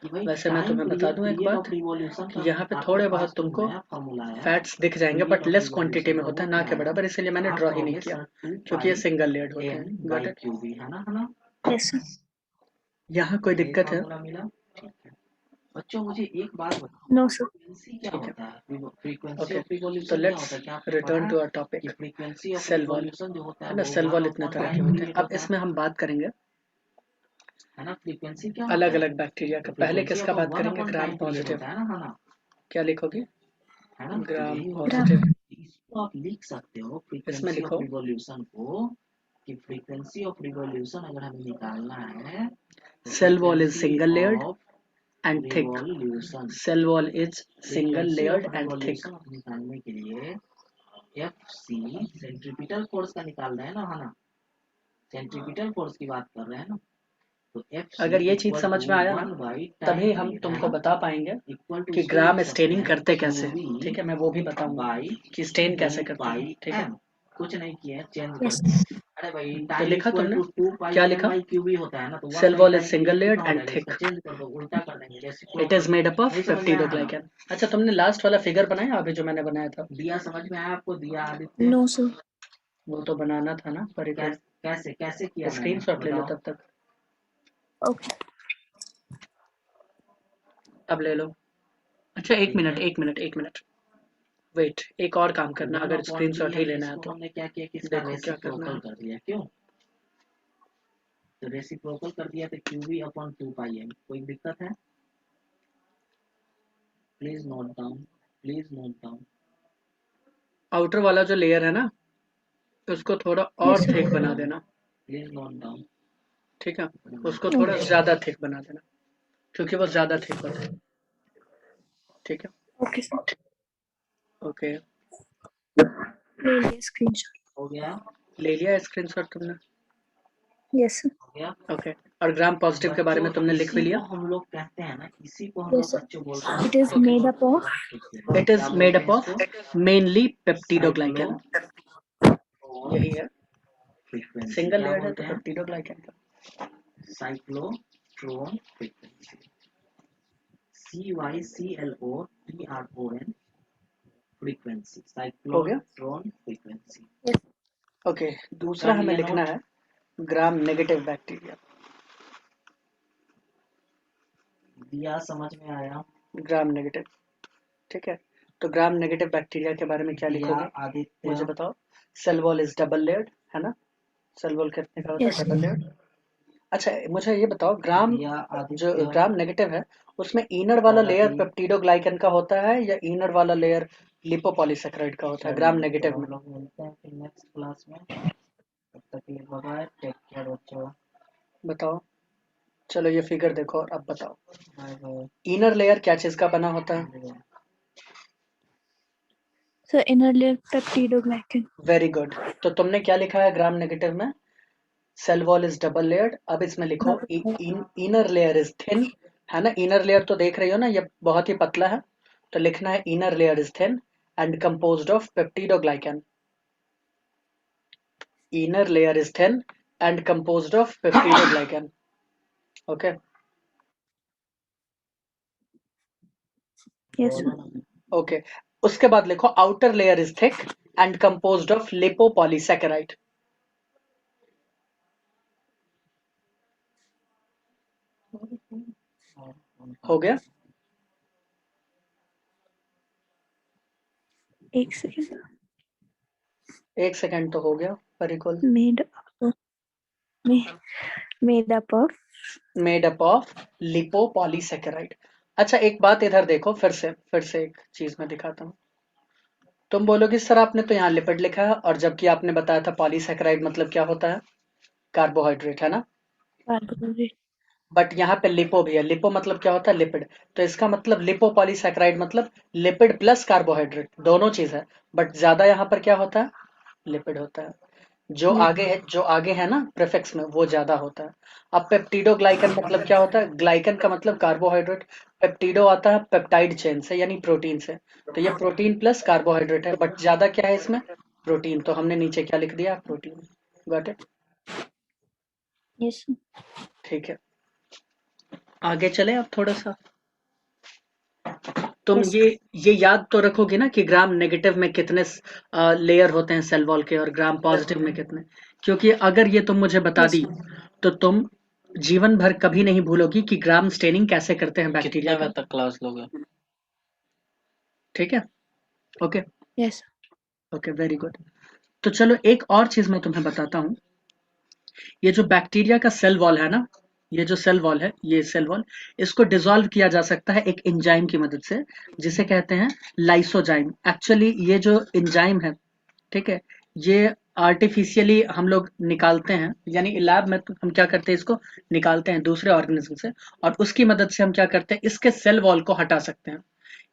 कि भाई वैसे मैं टाइम तुम्हें बता पीरियड, दूं एक पीरियड बात, ऑफ रिवॉल्यूशन कि का यहाँ पे आपके थोड़े पास बहुत जो तुमको नया फॉर्मूला है फैट्स दिख जाएंगे, period but of less quantity revolution में का, होता वो है, ना क्या के है? बराबर, इसीलिए मैंने आप ड्रॉ ही नहीं कहोगे किया, सर 2 क्योंकि ये पाई सिंगल लेयर्ड होते m हैं। Got by it? Q b, है ना? Yes. यहाँ कोई यही दिक्कत है? फॉर्मूला मिला, ठीक है। बच्चों मुझे एक बात बताओ, No, sir. फ्रीक्वेंसी क्या ठीक है, होता है? फ्रीक्वेंसी ओके, ऑफ तो रिवॉल्यूशन क्या लेट्स होता है? क्या आपको पता रिटर्न है टू आवर कि topic. Frequency of cell wall, revolution जो होता है है ना? वो सेल 1 वॉल इतने अपॉन तरह के टाइम होते हैं। पीरियड अब होता है इसमें हम बात करेंगे ना? फ्रीक्वेंसी क्या होता अलग है? अलग बैक्टीरिया का। पहले फ्रीक्वेंसी किसका आपका बात 1 करेंगे? Upon gram time period positive. होता है ना? क्या लिखोगे? है ना, तो ग्राम यही होता Gram. है। पॉजिटिव। इसको आप लिख सकते हो इसमें फ्रीक्वेंसी ऑफ लिखो रिवॉल्यूशन को, कि फ्रीक्वेंसी ऑफ रिवॉल्यूशन अगर हमें निकालना है तो cell wall is frequency single layered of and thick. Revolution, cell wall is single frequency of layered and thick. Revolution निकालने के लिए एफ सी सेंट्रीपिटल फोर्स का निकाल रहे हैं ना, है ना? सेंट्रीपिटल फोर्स की बात कर रहे हैं ना, तो एफ सी अगर ये चीज इक्वल टू समझ में आया ना, 1 बाई तभी टाइम हम पीरियड, है तुमको ना? बता पाएंगे इक्वल टू कि इसको ग्राम लिख सकते स्टेनिंग हैं करते कैसे। क्यूबी ठीक है, मैं वो भी बताऊंगा बाई कि स्टेन 2 कैसे करते हैं। पाई ठीक है, एम। कुछ नहीं किया, चेंज कर Yes. दिया। अरे भाई तो टाइम लिखा इक्वल तुमने? टू 2 पाई क्या एम लिखा? बाई क्यूबी होता है ना, तो 1 cell by wall is time single period कितना लेयर्ड हो एंड जाएगा? इसका थिक। चेंज कर दो, उल्टा कर देंगे, it is reciprocal. Made up नहीं ऑफ समझ में आया हना? पेप्टिडोग्लाइकन। अच्छा, तुमने लास्ट वाला फिगर बनाया अभी जो मैंने बनाया था? दिया समझ में आया आपको? दिया आदित्य, No, sir. वो तो बनाना था ना परिकुल। कैसे कैसे किया मैंने स्क्रीनशॉट ले लो बताओ? तब तक। Okay. अब ले लो। अच्छा, एक ठीक मिनट है, एक मिनट एक मिनट, वेट, एक और काम तो करना, 1 अगर अपॉन बी स्क्रीनशॉट ही है, लेना है इसको तो। हमने क्या किया कि इसका देखो क्या करना रेसिप्रोकल है। कर दिया। क्यों? तो रेसिप्रोकल कर दिया तो क्यूबी अपॉन 2 पाई एम। कोई दिक्कत है? Please note down, please note down. Outer वाला जो लेयर है ना, उसको थोड़ा और Yes, sir. थिक बना देना। Please note down. ठीक है, उसको थोड़ा Okay. ज्यादा थिक बना देना, क्योंकि वो ज्यादा थिक होता है। ठीक है, Okay, sir. ओके। ले लिया screenshot. हो गया, ले लिया स्क्रीनशॉट तुमने? Yes, sir. हो गया ओके, और ग्राम पॉजिटिव के बारे बच्चों। में तुमने लिख भी इसी को लिया? हम लोग कहते हैं ना, इसी को हम Yes, लोग sir. बच्चों बोलते हैं, It is okay, made up of. It is क्या मेड बोलते अप हैं ऑफ इसको? Mainly cyclo peptidoglycan. और यही है। फ्रीक्वेंसी सिंगल क्या लेयर है बोलते तो हैं? पेप्टिडोग्लाइकन का साइक्लोट्रॉन फ्रीक्वेंसी, CYCLOTRON फ्रीक्वेंसी, हो गया। Cyclotron frequency. ओके, दूसरा कर हमें लिया लिखना नोट? है ग्राम नेगेटिव बैक्टीरिया। दिया, समझ में आया? ग्राम नेगेटिव, ठीक है। तो ग्राम नेगेटिव बैक्टीरिया के बारे में क्या दिया, लिखोगे, आदित्य, मुझे बताओ। Cell wall is double layered, है ना? सेल वॉल कितने का होता है? Yes. Double layered. अच्छा, मुझे ये बताओ, ग्राम दिया, जो आदित्य, ग्राम नेगेटिव है उसमें इनर वाला लेयर प्रगति। पेप्टिडोग्लाइकन का होता है या इनर वाला लेयर लिपोपॉलीसेकेराइड का होता है ग्राम चलिए, तो नेगेटिव हम में? लोग मिलते हैं फिर नेक्स्ट क्लास में। तब तक के लिए बाय बाय, टेक केयर बच्चों। बताओ। चलो ये फिगर देखो और अब बताओ, बाय बाय। इनर लेयर क्या चीज का बना होता है? So inner layer peptidoglycan. Very good. तो तुमने क्या लिखा है ग्राम नेगेटिव में? Cell wall is double layered. अब इसमें लिखो इनर लेयर इज थिन, है ना? इनर लेयर तो देख रही हो ना, ये बहुत ही पतला है, तो लिखना है inner layer is thin and composed of peptidoglycan. Inner layer is thin and composed of peptidoglycan. Okay, Yes. बोलो ना। ओके। उसके बाद लिखो outer layer is thick and composed of lipopolysaccharide. हो गया? एक second. एक सेकंड तो हो गया Parikul. Made up made up of made up of lipopolysaccharide. अच्छा, एक बात इधर देखो, फिर से एक चीज मैं दिखाता हूँ। तुम बोलोगे सर आपने तो यहाँ लिपिड लिखा है, और जबकि आपने बताया था पॉलीसैकेराइड मतलब क्या होता है? कार्बोहाइड्रेट, है ना? carbohydrate. बट यहाँ पे लिपो भी है। लिपो मतलब क्या होता है? लिपिड। तो इसका मतलब लिपोपॉलीसैकेराइड मतलब लिपिड प्लस कार्बोहाइड्रेट, दोनों चीज है। बट ज्यादा यहाँ पर क्या होता है? लिपिड होता है। जो आगे है ना प्रीफिक्स में, वो ज्यादा होता है। अब पेप्टिडोग्लाइकन मतलब क्या होता है? ग्लाइकन का मतलब कार्बोहाइड्रेट, पेप्टिडो आता है पेप्टाइड चेन से यानी प्रोटीन से, तो ये प्रोटीन प्लस कार्बोहाइड्रेट है। बट ज्यादा क्या है इसमें? प्रोटीन। तो हमने नीचे क्या लिख दिया? प्रोटीन। Got it? Yes. ठीक है, आगे चले अब थोड़ा सा। तुम Yes. ये याद तो रखोगे ना कि ग्राम नेगेटिव में कितने लेयर होते हैं सेल वॉल के, और ग्राम पॉजिटिव में कितने? क्योंकि अगर ये तुम मुझे बता Yes. दी तो तुम जीवन भर कभी नहीं भूलोगी कि ग्राम स्टेनिंग कैसे करते हैं बैक्टीरिया कितने का। बजे तक क्लास लोगे? ठीक है, okay. Yes. Okay, very good. तो चलो एक और चीज मैं तुम्हें बताता हूँ। ये जो बैक्टीरिया का सेल वॉल है ना, ये जो सेल वॉल है, ये सेल वॉल, इसको डिसॉल्व किया जा सकता है एक एंजाइम की मदद से, जिसे कहते हैं लाइसोजाइम। एक्चुअली ये जो एंजाइम है, ठीक है, ये आर्टिफिशियली हम लोग निकालते हैं, यानी लैब में तो हम क्या करते हैं, इसको निकालते हैं दूसरे ऑर्गेनिज्म से, और उसकी मदद से हम क्या करते हैं, इसके सेल वॉल को हटा सकते हैं।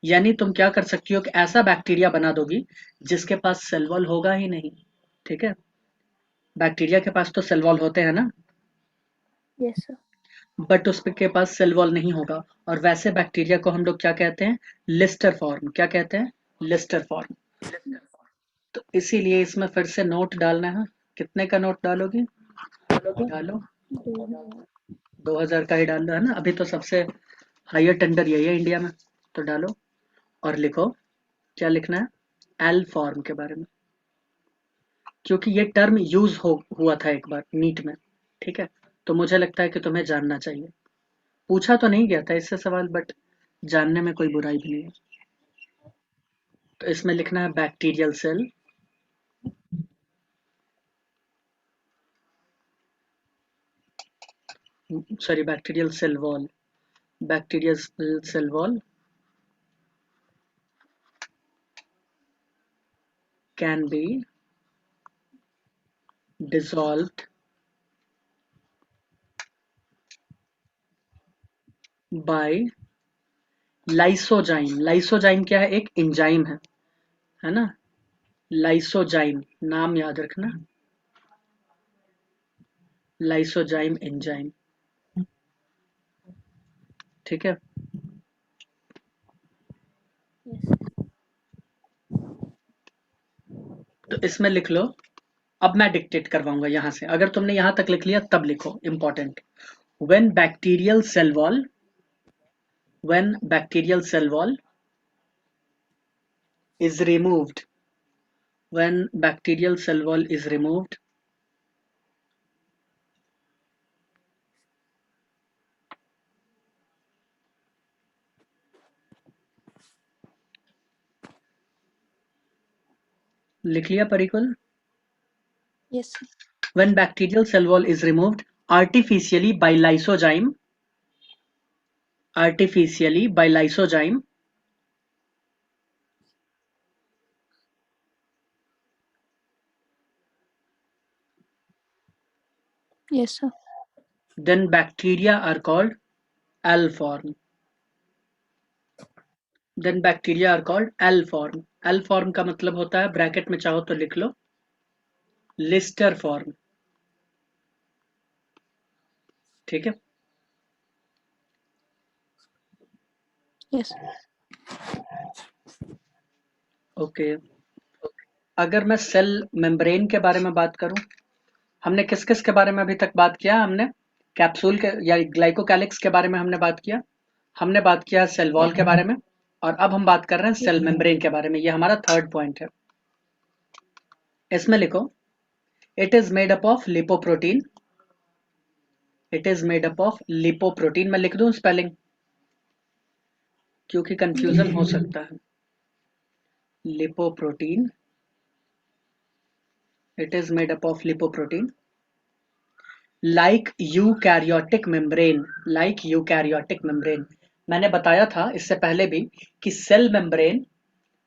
यानी तुम क्या कर सकती हो कि ऐसा बैक्टीरिया बना दोगी जिसके पास सेल वॉल होगा ही नहीं। ठीक है, बैक्टीरिया के पास तो सेल वॉल होते हैं ना, Yes, sir. बट उसके पास सेल वॉल नहीं होगा, और वैसे बैक्टीरिया को हम लोग क्या कहते हैं? Lister form. क्या कहते हैं? Lister form. तो इसीलिए इसमें फिर से नोट डालना है। कितने का नोट डालोगी? डालो, 2000 का ही डाल दो, है ना? अभी तो सबसे हाईएस्ट टेंडर यही है इंडिया में, तो डालो और लिखो। क्या लिखना है? एल फॉर्म के बारे में, क्योंकि ये टर्म यूज हुआ था एक बार नीट में। ठीक है, तो मुझे लगता है कि तुम्हें जानना चाहिए। पूछा तो नहीं गया था इससे सवाल, बट जानने में कोई बुराई भी नहीं है। तो इसमें लिखना है bacterial cell, sorry bacterial cell wall, bacterial cell wall can be dissolved by lysozyme. Lysozyme क्या है? एक एंजाइम है ना? लाइसोजाइम, नाम याद रखना, लाइसोजाइम एंजाइम। ठीक है, Yes. तो इसमें लिख लो अब मैं डिक्टेट करवाऊंगा यहां से, अगर तुमने यहां तक लिख लिया तब लिखो, important. When bacterial cell wall, when bacterial cell wall is removed, when bacterial cell wall is removed, लिख लिया परिकुल? Yes, sir. When bacterial cell wall is removed artificially by lysozyme, artificially by lysozyme, Yes, sir. then bacteria are called L form. Then bacteria are called L form. L form का मतलब होता है, ब्रैकेट में चाहो तो लिख लो, लिस्टर फॉर्म। ठीक है? Yes. ओके। अगर मैं सेल मेम्ब्रेन के बारे में बात करूं, हमने किस किस के बारे में अभी तक बात किया? हमने कैप्सूल के या ग्लाइकोकैलिक्स के बारे में हमने बात किया, हमने बात किया सेल वॉल के बारे में, और अब हम बात कर रहे हैं सेल मेम्ब्रेन के बारे में। ये हमारा थर्ड पॉइंट है। इसमें लिखो, it is made up of lipoprotein, it is made up of lipoprotein. मैं लिख दूं स्पेलिंग क्योंकि कंफ्यूजन हो सकता है। Lipoprotein, it is made up of lipoprotein, like eukaryotic membrane, like eukaryotic membrane. मैंने बताया था इससे पहले भी कि सेल मेम्ब्रेन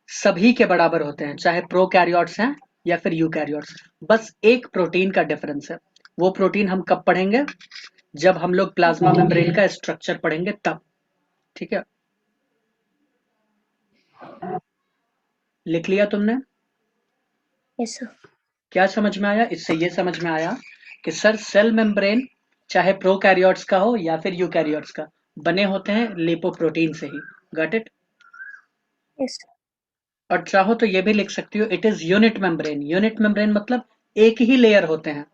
सभी के बराबर होते हैं, चाहे प्रोकैरियोट्स हैं या फिर यूकैरियोट्स। बस एक प्रोटीन का डिफरेंस है। वो प्रोटीन हम कब पढ़ेंगे? जब हम लोग प्लाज्मा मेम्ब्रेन का स्ट्रक्चर पढ़ेंगे तब। ठीक है? लिख लिया तुमने? Yes, sir. क्या समझ में आया इससे? ये समझ में आया कि सर सेल मेम्ब्रेन चाहे प्रोकैरियोट्स का हो या फिर यूकैरियोट्स का, बने होते हैं लिपोप्रोटीन से ही। Got it? Yes, sir. और चाहो तो ये भी लिख सकती हो, it is unit membrane. Unit membrane मतलब एक ही लेयर होते हैं,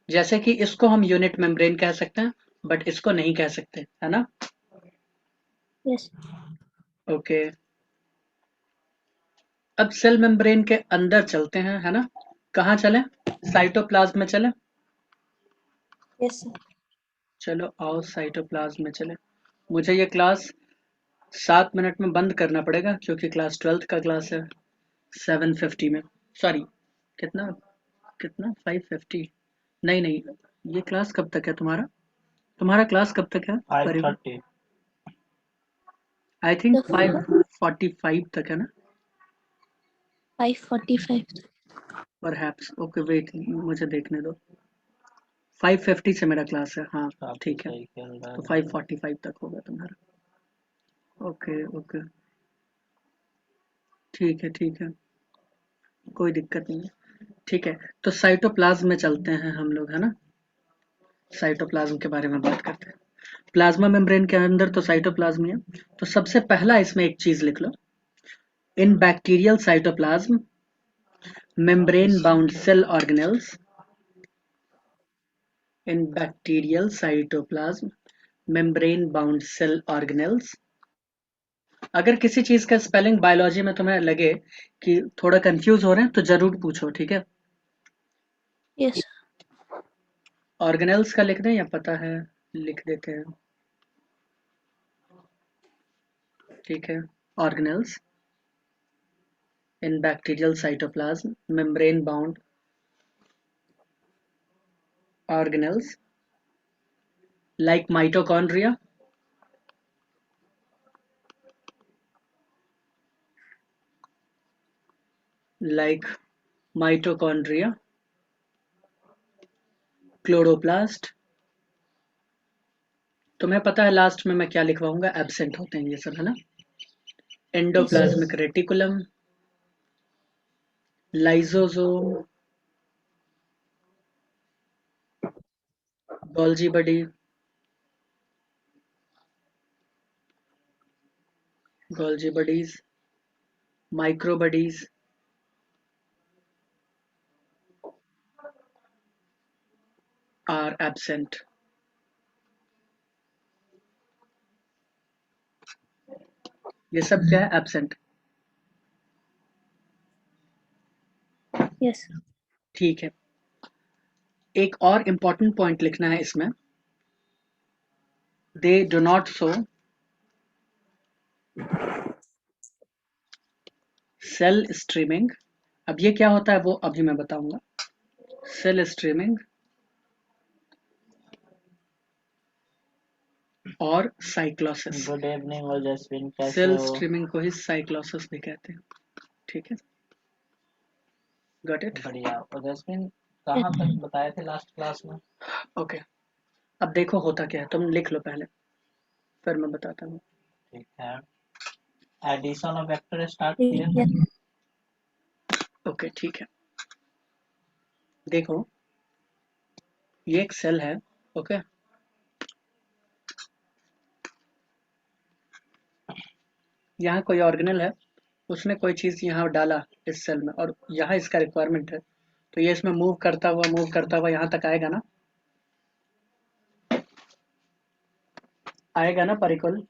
जैसे कि इसको हम यूनिट मेम्ब्रेन कह सकते हैं, बट इसको नहीं कह सकते, है ना? Yes. ओके। अब सेल मेम्ब्रेन के अंदर चलते हैं, है ना? कहाँ चले? साइटोप्लाज्म में चले? Yes, sir. चलो आओ साइटोप्लाज्म में चले। मुझे ये क्लास 7 मिनट में बंद करना पड़ेगा क्योंकि क्लास 12th का क्लास है 7:50 में। सॉरी, कितना कितना 5:50? नहीं नहीं, ये क्लास कब तक है तुम्हारा? तुम्हारा क्लास कब तक है? 5:30। आई थिंक The 5:45 तक है ना? 5:45. परहैप्स। ओके वेट, मुझे देखने दो। 5:50 से मेरा क्लास है, हाँ काफी ठीक है। सही खेल रहा तो है। 5:45 तक होगा तुम्हारा। ओके ओके, ठीक है ठीक है, कोई दिक्कत नहीं है। ठीक है, तो साइटोप्लाज्म में चलते हैं हम लोग, है ना? साइटोप्लाज्म के बारे में बात करते हैं। प्लाज्मा मेम्ब्रेन के अंदर तो साइटोप्लाज्म ही है। तो सबसे पहला इसमें एक चीज लिख लो, in bacterial cytoplasm membrane bound cell organelles, in bacterial cytoplasm membrane bound cell organelles। अगर किसी चीज का स्पेलिंग बायोलॉजी में तुम्हें लगे कि थोड़ा कंफ्यूज हो रहे हैं तो जरूर पूछो, ठीक है? Yes, sir. ऑर्गेनेल्स का लिख दें या पता है? लिख देते हैं, ठीक है। ऑर्गेनेल्स इन bacterial cytoplasm membrane bound organelles like mitochondria, like mitochondria, chloroplast. तुम्हें पता है लास्ट में मैं क्या लिखवाऊंगा? एब्सेंट होते हैं ये सब, है ना? Yes, sir. Endoplasmic reticulum, lysosome, Golgi body, Golgi bodies, micro bodies, are absent. ये सब क्या है? एब्सेंट। यस ठीक है, एक और इम्पोर्टेंट पॉइंट लिखना है इसमें, they do not show cell streaming. अब ये क्या होता है वो अभी मैं बताऊंगा। सेल स्ट्रीमिंग और साइक्लोसिस। गुड इवनिंग ओजस्विन, कैसे सेल हो? स्ट्रीमिंग को ही साइक्लोसिस भी कहते हैं। ठीक है, गॉट इट। बढ़िया। ओजस्विन कहाँ तक बताए थे लास्ट क्लास में? ओके, अब देखो होता क्या है, तुम लिख लो पहले, फिर मैं बताता हूँ। ठीक है, एडिशन ऑफ वेक्टर स्टार्ट ठीक किए। है ओके ठीक है, देखो ये एक सेल है। ओके, यहाँ कोई ऑर्गेनल है, उसने कोई चीज यहाँ डाला इस सेल में, और यहाँ इसका रिक्वायरमेंट है, तो ये इसमें मूव करता हुआ यहाँ तक आएगा ना, आएगा ना परिकल।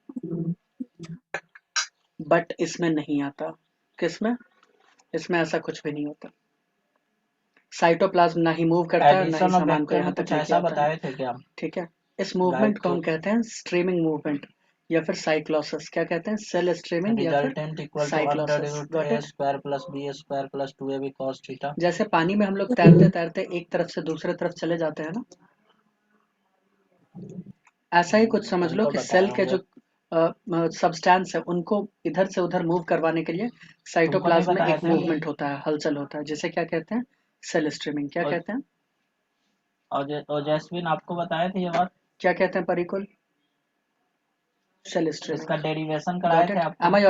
बट इसमें नहीं आता। किसमें? इसमें ऐसा कुछ भी नहीं होता। साइटोप्लाज्म ना ही मूव करता है, ना ही एडिशन ऑफ सामान को वेक्टर यहाँ में तक कुछ लेके ऐसा आता है। बताए थे क्या? ठीक है, इस मूवमेंट को हम कहते हैं स्ट्रीमिंग मूवमेंट या फिर साइक्लोसिस। क्या कहते हैं? सेल स्ट्रीमिंग या फिर resultant equal to under cyclosis. Root got a it. Square plus b square plus 2ab cos theta. जैसे पानी में हम लोग तैरते तैरते एक तरफ से दूसरे तरफ चले जाते हैं ना, ऐसा ही कुछ समझ लो बिल्कुल कि बताए सेल के होंगे। जो सब्सटेंस है उनको इधर से उधर मूव करवाने के लिए तुमको नहीं साइटोप्लाज्म में बताए एक थे? मूवमेंट होता है, हलचल होता है, जिसे क्या कहते हैं? Cell streaming. क्या कहते हैं? ओजस्विन आपको बताए थे ये बात? क्या कहते हैं परिकुल? Cell streaming. इसका डेरिवेशन कराए गॉट थे इट। आपको? एम आई